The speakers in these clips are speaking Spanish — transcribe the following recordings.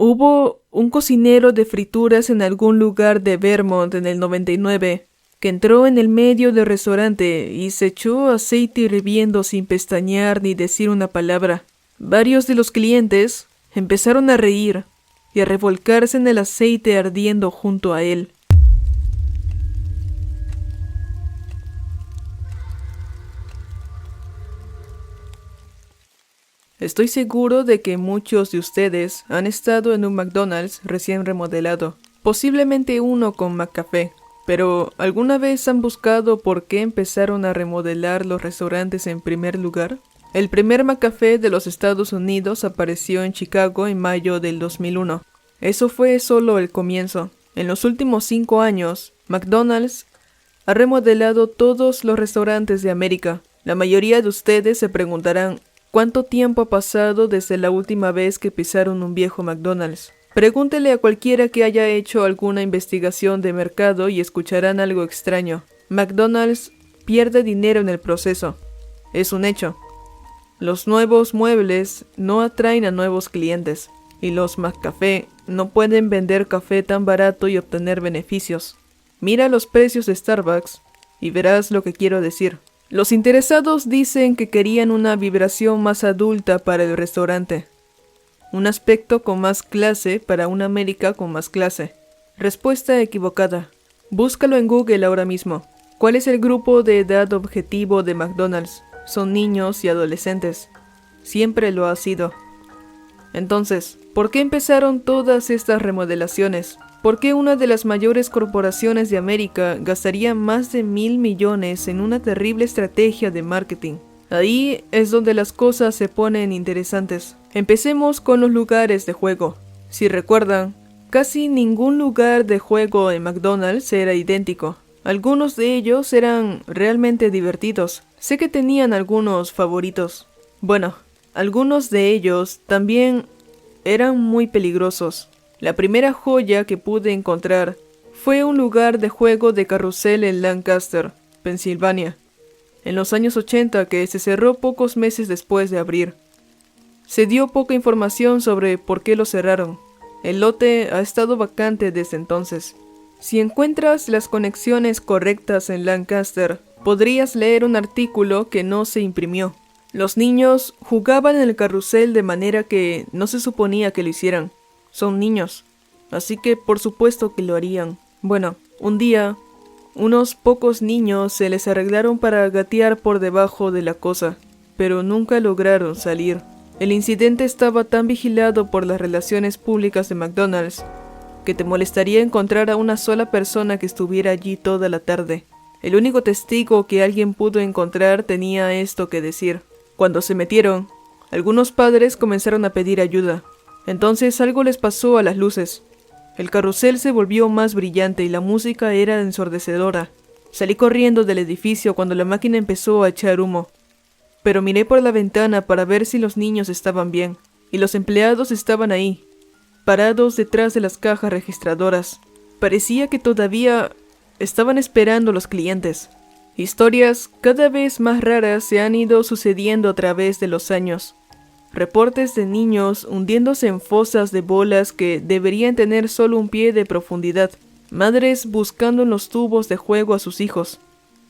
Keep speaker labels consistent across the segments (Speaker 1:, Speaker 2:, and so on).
Speaker 1: Hubo un cocinero de frituras en algún lugar de Vermont en el 99 que entró en el medio del restaurante y se echó aceite hirviendo sin pestañear ni decir una palabra. Varios de los clientes empezaron a reír y a revolcarse en el aceite ardiendo junto a él. Estoy seguro de que muchos de ustedes han estado en un McDonald's recién remodelado, posiblemente uno con McCafé, pero ¿alguna vez han buscado por qué empezaron a remodelar los restaurantes en primer lugar? El primer McCafé de los Estados Unidos apareció en Chicago en mayo del 2001. Eso fue solo el comienzo. En los últimos 5 años, McDonald's ha remodelado todos los restaurantes de América. La mayoría de ustedes se preguntarán, ¿cuánto tiempo ha pasado desde la última vez que pisaron un viejo McDonald's? Pregúntele a cualquiera que haya hecho alguna investigación de mercado y escucharán algo extraño. McDonald's pierde dinero en el proceso. Es un hecho. Los nuevos muebles no atraen a nuevos clientes, y los McCafé no pueden vender café tan barato y obtener beneficios. Mira los precios de Starbucks y verás lo que quiero decir. Los interesados dicen que querían una vibración más adulta para el restaurante. Un aspecto con más clase para una América con más clase. Respuesta equivocada. Búscalo en Google ahora mismo. ¿Cuál es el grupo de edad objetivo de McDonald's? Son niños y adolescentes. Siempre lo ha sido. Entonces, ¿por qué empezaron todas estas remodelaciones? ¿Por qué una de las mayores corporaciones de América gastaría más de 1,000 millones en una terrible estrategia de marketing? Ahí es donde las cosas se ponen interesantes. Empecemos con los lugares de juego. Si recuerdan, casi ningún lugar de juego en McDonald's era idéntico. Algunos de ellos eran realmente divertidos. Sé que tenían algunos favoritos. Bueno, algunos de ellos también eran muy peligrosos. La primera joya que pude encontrar fue un lugar de juego de carrusel en Lancaster, Pensilvania, en los años 80, que se cerró pocos meses después de abrir. Se dio poca información sobre por qué lo cerraron. El lote ha estado vacante desde entonces. Si encuentras las conexiones correctas en Lancaster, podrías leer un artículo que no se imprimió. Los niños jugaban en el carrusel de manera que no se suponía que lo hicieran. Son niños, así que por supuesto que lo harían. Bueno, un día, unos pocos niños se les arreglaron para gatear por debajo de la cosa, pero nunca lograron salir. El incidente estaba tan vigilado por las relaciones públicas de McDonald's que te molestaría encontrar a una sola persona que estuviera allí toda la tarde. El único testigo que alguien pudo encontrar tenía esto que decir. Cuando se metieron, algunos padres comenzaron a pedir ayuda. Entonces algo les pasó a las luces. El carrusel se volvió más brillante y la música era ensordecedora. Salí corriendo del edificio cuando la máquina empezó a echar humo. Pero miré por la ventana para ver si los niños estaban bien. Y los empleados estaban ahí, parados detrás de las cajas registradoras. Parecía que todavía estaban esperando los clientes. Historias cada vez más raras se han ido sucediendo a través de los años. Reportes de niños hundiéndose en fosas de bolas que deberían tener solo un pie de profundidad. Madres buscando en los tubos de juego a sus hijos,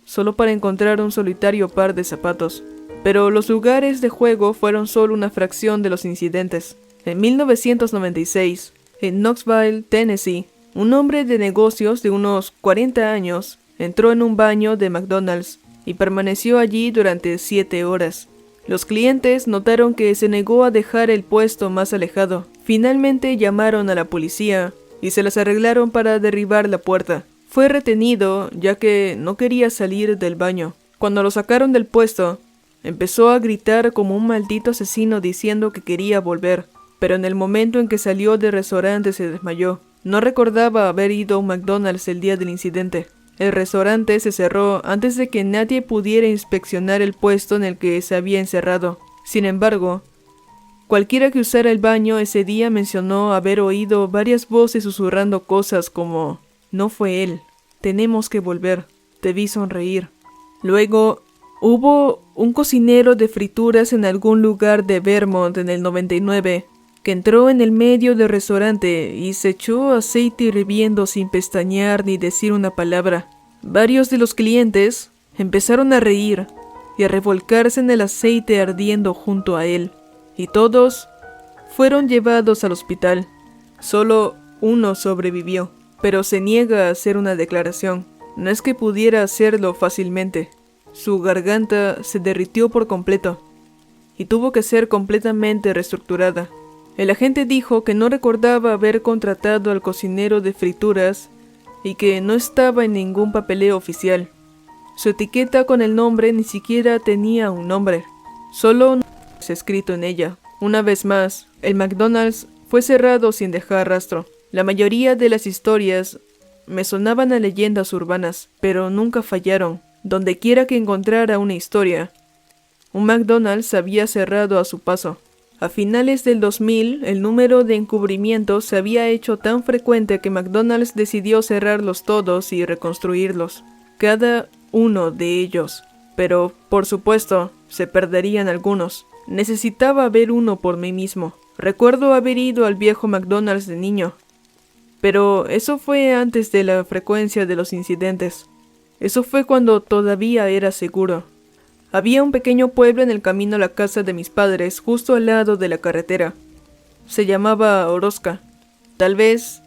Speaker 1: solo para encontrar un solitario par de zapatos. Pero los lugares de juego fueron solo una fracción de los incidentes. En 1996, en Knoxville, Tennessee, un hombre de negocios de unos 40 años entró en un baño de McDonald's y permaneció allí durante 7 horas. Los clientes notaron que se negó a dejar el puesto más alejado. Finalmente llamaron a la policía y se las arreglaron para derribar la puerta. Fue retenido ya que no quería salir del baño. Cuando lo sacaron del puesto, empezó a gritar como un maldito asesino diciendo que quería volver. Pero en el momento en que salió del restaurante se desmayó. No recordaba haber ido a un McDonald's el día del incidente. El restaurante se cerró antes de que nadie pudiera inspeccionar el puesto en el que se había encerrado. Sin embargo, cualquiera que usara el baño ese día mencionó haber oído varias voces susurrando cosas como: «No fue él, tenemos que volver, te vi sonreír». Luego, hubo un cocinero de frituras en algún lugar de Vermont en el 99 que entró en el medio del restaurante y se echó aceite hirviendo sin pestañear ni decir una palabra. Varios de los clientes empezaron a reír y a revolcarse en el aceite ardiendo junto a él, y todos fueron llevados al hospital. Solo uno sobrevivió, pero se niega a hacer una declaración. No es que pudiera hacerlo fácilmente. Su garganta se derritió por completo y tuvo que ser completamente reestructurada. El agente dijo que no recordaba haber contratado al cocinero de frituras y que no estaba en ningún papeleo oficial. Su etiqueta con el nombre ni siquiera tenía un nombre, solo un escrito en ella. Una vez más, el McDonald's fue cerrado sin dejar rastro. La mayoría de las historias me sonaban a leyendas urbanas, pero nunca fallaron. Donde quiera que encontrara una historia, un McDonald's había cerrado a su paso. A finales del 2000, el número de encubrimientos se había hecho tan frecuente que McDonald's decidió cerrarlos todos y reconstruirlos, cada uno de ellos. Pero, por supuesto, se perderían algunos. Necesitaba ver uno por mí mismo. Recuerdo haber ido al viejo McDonald's de niño, pero eso fue antes de la frecuencia de los incidentes. Eso fue cuando todavía era seguro. Había un pequeño pueblo en el camino a la casa de mis padres, justo al lado de la carretera. Se llamaba Orozca. Tal vez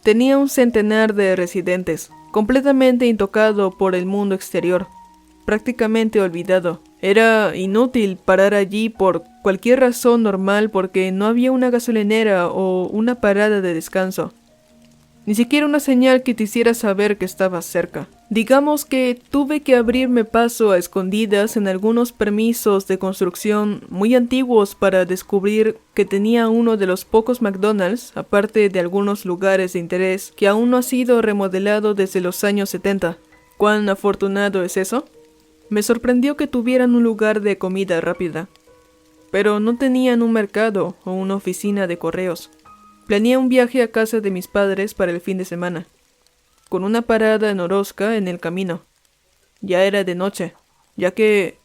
Speaker 1: tenía un centenar de residentes, completamente intocado por el mundo exterior, prácticamente olvidado. Era inútil parar allí por cualquier razón normal porque no había una gasolinera o una parada de descanso. Ni siquiera una señal que te hiciera saber que estabas cerca. Digamos que tuve que abrirme paso a escondidas en algunos permisos de construcción muy antiguos para descubrir que tenía uno de los pocos McDonald's, aparte de algunos lugares de interés, que aún no ha sido remodelado desde los años 70. ¿Cuán afortunado es eso? Me sorprendió que tuvieran un lugar de comida rápida, pero no tenían un mercado o una oficina de correos. Planeé un viaje a casa de mis padres para el fin de semana, con una parada en Orozca en el camino. Ya era de noche, ya que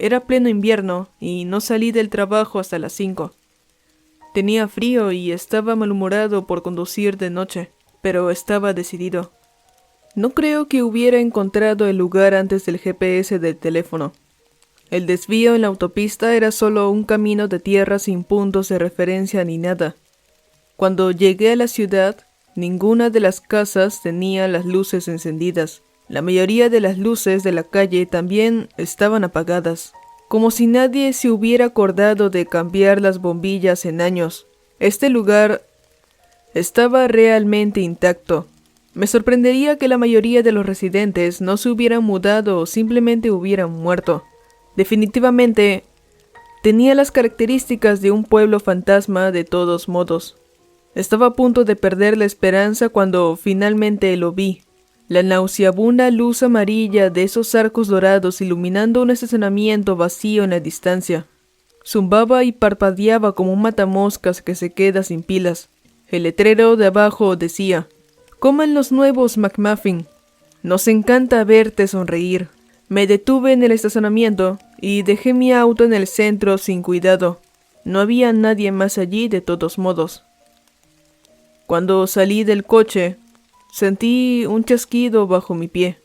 Speaker 1: era pleno invierno y no salí del trabajo hasta las 5. Tenía frío y estaba malhumorado por conducir de noche, pero estaba decidido. No creo que hubiera encontrado el lugar antes del GPS del teléfono. El desvío en la autopista era solo un camino de tierra sin puntos de referencia ni nada. Cuando llegué a la ciudad, ninguna de las casas tenía las luces encendidas. La mayoría de las luces de la calle también estaban apagadas, como si nadie se hubiera acordado de cambiar las bombillas en años. Este lugar estaba realmente intacto. Me sorprendería que la mayoría de los residentes no se hubieran mudado o simplemente hubieran muerto. Definitivamente, tenía las características de un pueblo fantasma de todos modos. Estaba a punto de perder la esperanza cuando finalmente lo vi. La nauseabunda luz amarilla de esos arcos dorados iluminando un estacionamiento vacío en la distancia. Zumbaba y parpadeaba como un matamoscas que se queda sin pilas. El letrero de abajo decía: «Coman los nuevos McMuffin. Nos encanta verte sonreír». Me detuve en el estacionamiento y dejé mi auto en el centro sin cuidado. No había nadie más allí de todos modos. Cuando salí del coche, sentí un chasquido bajo mi pie.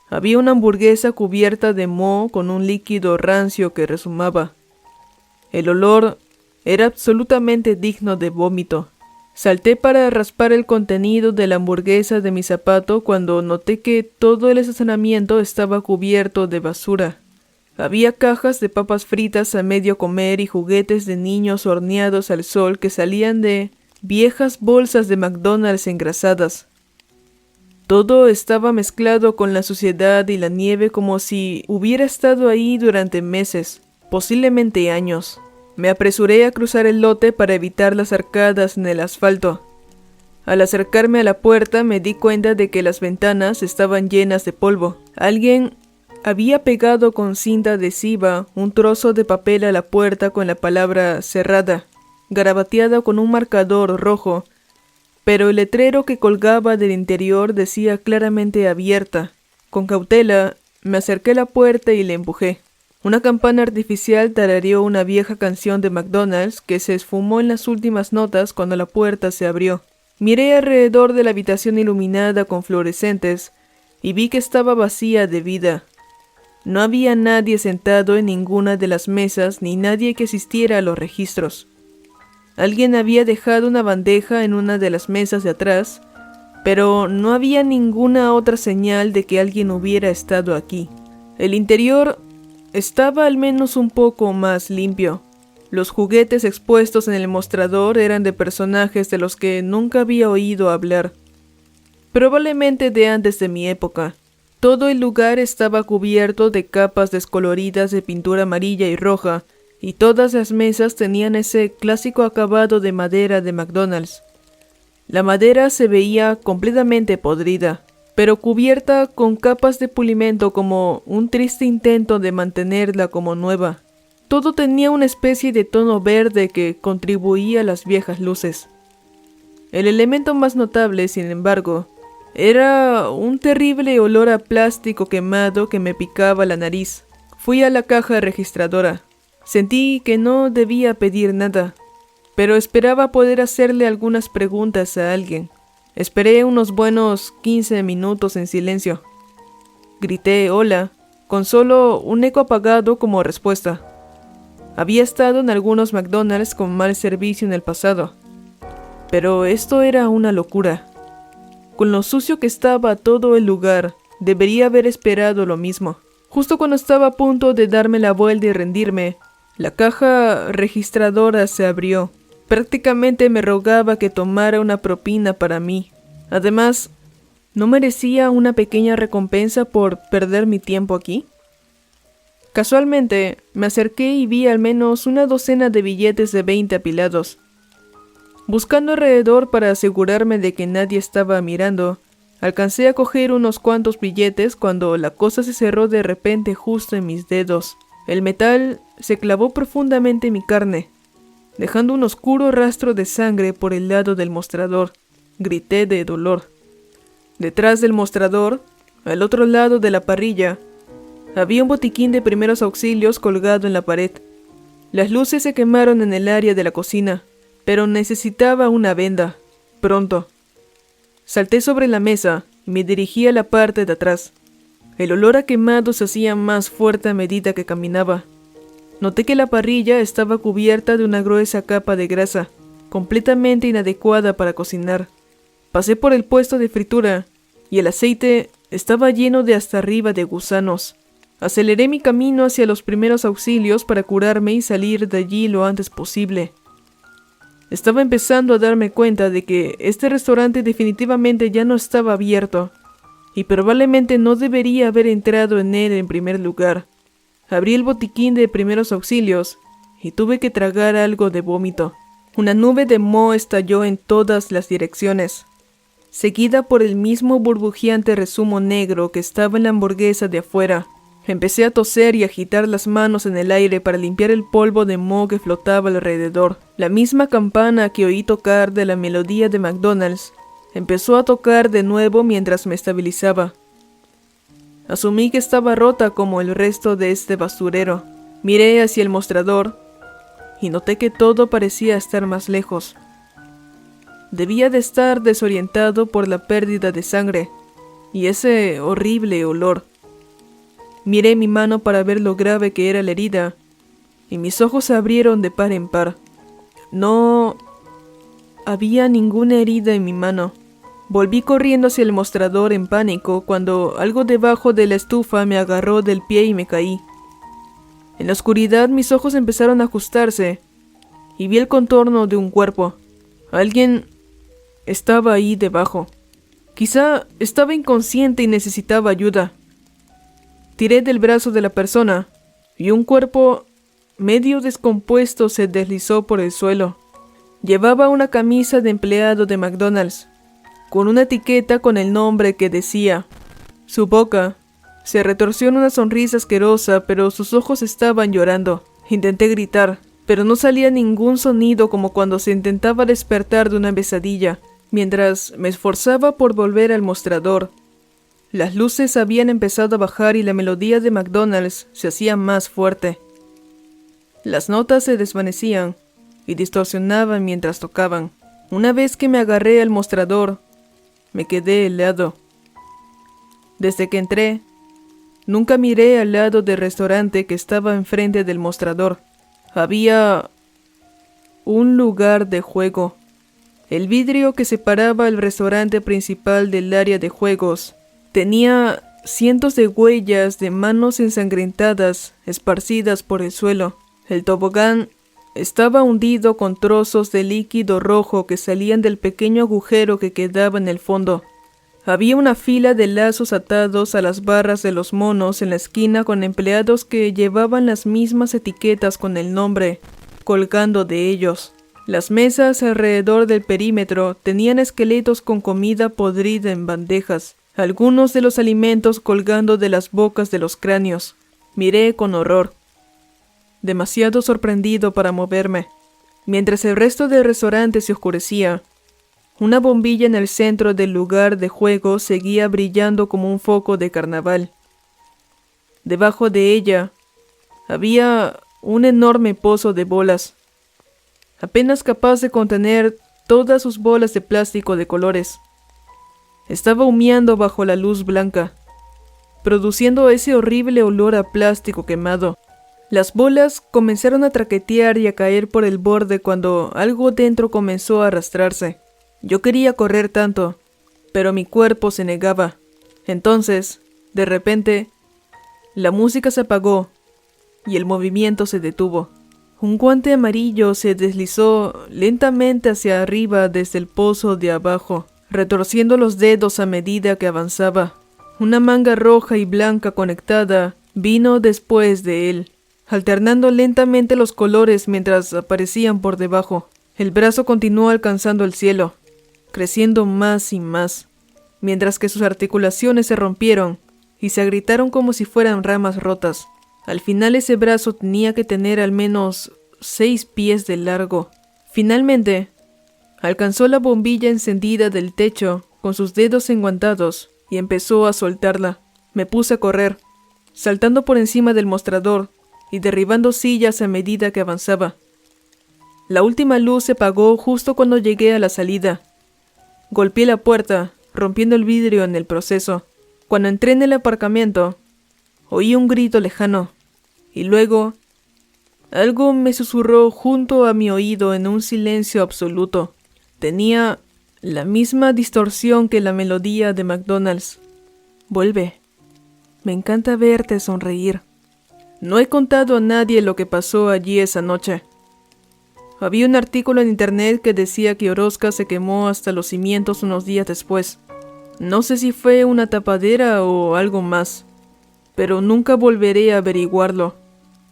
Speaker 1: Había una hamburguesa cubierta de moho con un líquido rancio que rezumaba. El olor era absolutamente digno de vómito. Salté para raspar el contenido de la hamburguesa de mi zapato cuando noté que todo el estacionamiento estaba cubierto de basura. Había cajas de papas fritas a medio comer y juguetes de niños horneados al sol que salían de viejas bolsas de McDonald's engrasadas. Todo estaba mezclado con la suciedad y la nieve como si hubiera estado ahí durante meses, posiblemente años. Me apresuré a cruzar el lote para evitar las arcadas en el asfalto. Al acercarme a la puerta me di cuenta de que las ventanas estaban llenas de polvo. Alguien había pegado con cinta adhesiva un trozo de papel a la puerta con la palabra cerrada, garabateada con un marcador rojo, pero el letrero que colgaba del interior decía claramente abierta. Con cautela me acerqué a la puerta y la empujé. Una campana artificial tarareó una vieja canción de McDonald's que se esfumó en las últimas notas cuando la puerta se abrió. Miré alrededor de la habitación iluminada con fluorescentes y vi que estaba vacía de vida. No había nadie sentado en ninguna de las mesas ni nadie que asistiera a los registros. Alguien había dejado una bandeja en una de las mesas de atrás, pero no había ninguna otra señal de que alguien hubiera estado aquí. El interior estaba al menos un poco más limpio. Los juguetes expuestos en el mostrador eran de personajes de los que nunca había oído hablar, probablemente de antes de mi época. Todo el lugar estaba cubierto de capas descoloridas de pintura amarilla y roja, y todas las mesas tenían ese clásico acabado de madera de McDonald's. La madera se veía completamente podrida, pero cubierta con capas de pulimento como un triste intento de mantenerla como nueva. Todo tenía una especie de tono verde que contribuía a las viejas luces. El elemento más notable, sin embargo, era un terrible olor a plástico quemado que me picaba la nariz. Fui a la caja registradora. Sentí que no debía pedir nada, pero esperaba poder hacerle algunas preguntas a alguien. Esperé unos buenos 15 minutos en silencio. Grité hola, con solo un eco apagado como respuesta. Había estado en algunos McDonald's con mal servicio en el pasado, pero esto era una locura. Con lo sucio que estaba todo el lugar, debería haber esperado lo mismo. Justo cuando estaba a punto de darme la vuelta y rendirme, la caja registradora se abrió. Prácticamente me rogaba que tomara una propina para mí. Además, ¿no merecía una pequeña recompensa por perder mi tiempo aquí? Casualmente, me acerqué y vi al menos una docena de billetes de 20 apilados. Buscando alrededor para asegurarme de que nadie estaba mirando, alcancé a coger unos cuantos billetes cuando la cosa se cerró de repente justo en mis dedos. El metal se clavó profundamente en mi carne, dejando un oscuro rastro de sangre por el lado del mostrador. Grité de dolor. Detrás del mostrador, al otro lado de la parrilla, había un botiquín de primeros auxilios colgado en la pared. Las luces se quemaron en el área de la cocina, pero necesitaba una venda, pronto. Salté sobre la mesa y me dirigí a la parte de atrás. El olor a quemado se hacía más fuerte a medida que caminaba. Noté que la parrilla estaba cubierta de una gruesa capa de grasa, completamente inadecuada para cocinar. Pasé por el puesto de fritura y el aceite estaba lleno de hasta arriba de gusanos. Aceleré mi camino hacia los primeros auxilios para curarme y salir de allí lo antes posible. Estaba empezando a darme cuenta de que este restaurante definitivamente ya no estaba abierto, y probablemente no debería haber entrado en él en primer lugar. Abrí el botiquín de primeros auxilios y tuve que tragar algo de vómito. Una nube de moho estalló en todas las direcciones, seguida por el mismo burbujeante rezumo negro que estaba en la hamburguesa de afuera. Empecé a toser y agitar las manos en el aire para limpiar el polvo de moho que flotaba alrededor. La misma campana que oí tocar de la melodía de McDonald's empezó a tocar de nuevo mientras me estabilizaba. Asumí que estaba rota como el resto de este basurero. Miré hacia el mostrador y noté que todo parecía estar más lejos. Debía de estar desorientado por la pérdida de sangre y ese horrible olor. Miré mi mano para ver lo grave que era la herida, y mis ojos se abrieron de par en par. No había ninguna herida en mi mano. Volví corriendo hacia el mostrador en pánico cuando algo debajo de la estufa me agarró del pie y me caí. En la oscuridad mis ojos empezaron a ajustarse, y vi el contorno de un cuerpo. Alguien estaba ahí debajo. Quizá estaba inconsciente y necesitaba ayuda. Tiré del brazo de la persona y un cuerpo medio descompuesto se deslizó por el suelo. Llevaba una camisa de empleado de McDonald's, con una etiqueta con el nombre que decía. Su boca se retorció en una sonrisa asquerosa, pero sus ojos estaban llorando. Intenté gritar, pero no salía ningún sonido como cuando se intentaba despertar de una pesadilla. Mientras me esforzaba por volver al mostrador, Las luces habían empezado a bajar y la melodía de McDonald's se hacía más fuerte. Las notas se desvanecían y distorsionaban mientras tocaban. Una vez que me agarré al mostrador, me quedé helado. Desde que entré, nunca miré al lado del restaurante que estaba enfrente del mostrador. Había un lugar de juego. El vidrio que separaba el restaurante principal del área de juegos tenía cientos de huellas de manos ensangrentadas esparcidas por el suelo. El tobogán estaba hundido con trozos de líquido rojo que salían del pequeño agujero que quedaba en el fondo. Había una fila de lazos atados a las barras de los monos en la esquina con empleados que llevaban las mismas etiquetas con el nombre colgando de ellos. Las mesas alrededor del perímetro tenían esqueletos con comida podrida en bandejas, algunos de los alimentos colgando de las bocas de los cráneos. Miré con horror, demasiado sorprendido para moverme. Mientras el resto del restaurante se oscurecía, una bombilla en el centro del lugar de juego seguía brillando como un foco de carnaval. Debajo de ella había un enorme pozo de bolas, apenas capaz de contener todas sus bolas de plástico de colores. Estaba humeando bajo la luz blanca, produciendo ese horrible olor a plástico quemado. Las bolas comenzaron a traquetear y a caer por el borde cuando algo dentro comenzó a arrastrarse. Yo quería correr tanto, pero mi cuerpo se negaba. Entonces, de repente, la música se apagó y el movimiento se detuvo. Un guante amarillo se deslizó lentamente hacia arriba desde el pozo de abajo, retorciendo los dedos a medida que avanzaba. Una manga roja y blanca conectada vino después de él, alternando lentamente los colores mientras aparecían por debajo. El brazo continuó alcanzando el cielo, creciendo más y más, mientras que sus articulaciones se rompieron y se agrietaron como si fueran ramas rotas. Al final ese brazo tenía que tener al menos 6 pies de largo. Finalmente, alcanzó la bombilla encendida del techo con sus dedos enguantados y empezó a soltarla. Me puse a correr, saltando por encima del mostrador y derribando sillas a medida que avanzaba. La última luz se apagó justo cuando llegué a la salida. Golpeé la puerta, rompiendo el vidrio en el proceso. Cuando entré en el aparcamiento, oí un grito lejano, y luego algo me susurró junto a mi oído en un silencio absoluto. Tenía la misma distorsión que la melodía de McDonald's. Vuelve. Me encanta verte sonreír. No he contado a nadie lo que pasó allí esa noche. Había un artículo en internet que decía que Orozca se quemó hasta los cimientos unos días después. No sé si fue una tapadera o algo más, pero nunca volveré a averiguarlo.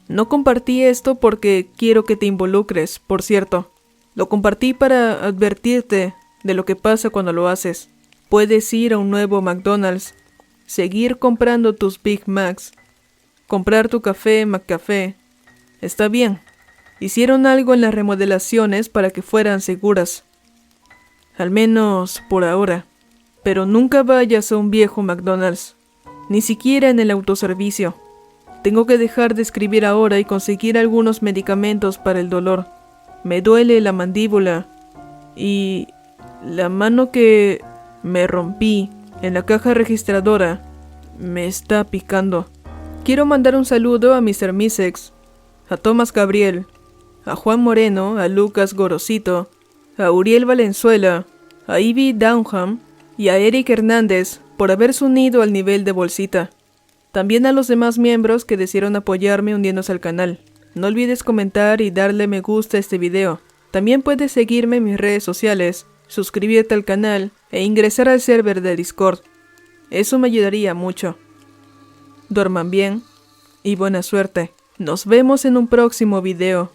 Speaker 1: No compartí esto porque quiero que te involucres, por cierto. Lo compartí para advertirte de lo que pasa cuando lo haces. Puedes ir a un nuevo McDonald's, seguir comprando tus Big Macs, comprar tu café McCafé. Está bien. Hicieron algo en las remodelaciones para que fueran seguras. Al menos por ahora. Pero nunca vayas a un viejo McDonald's, ni siquiera en el autoservicio. Tengo que dejar de escribir ahora y conseguir algunos medicamentos para el dolor. Me duele la mandíbula y la mano que me rompí en la caja registradora me está picando. Quiero mandar un saludo a Mr. Misex, a Tomás Gabriel, a Juan Moreno, a Lucas Gorosito, a Uriel Valenzuela, a Ivy Downham y a Eric Hernández por haberse unido al nivel de bolsita. También a los demás miembros que decidieron apoyarme uniéndose al canal. No olvides comentar y darle me gusta a este video. También puedes seguirme en mis redes sociales, suscribirte al canal e ingresar al server de Discord. Eso me ayudaría mucho. Duerman bien y buena suerte. Nos vemos en un próximo video.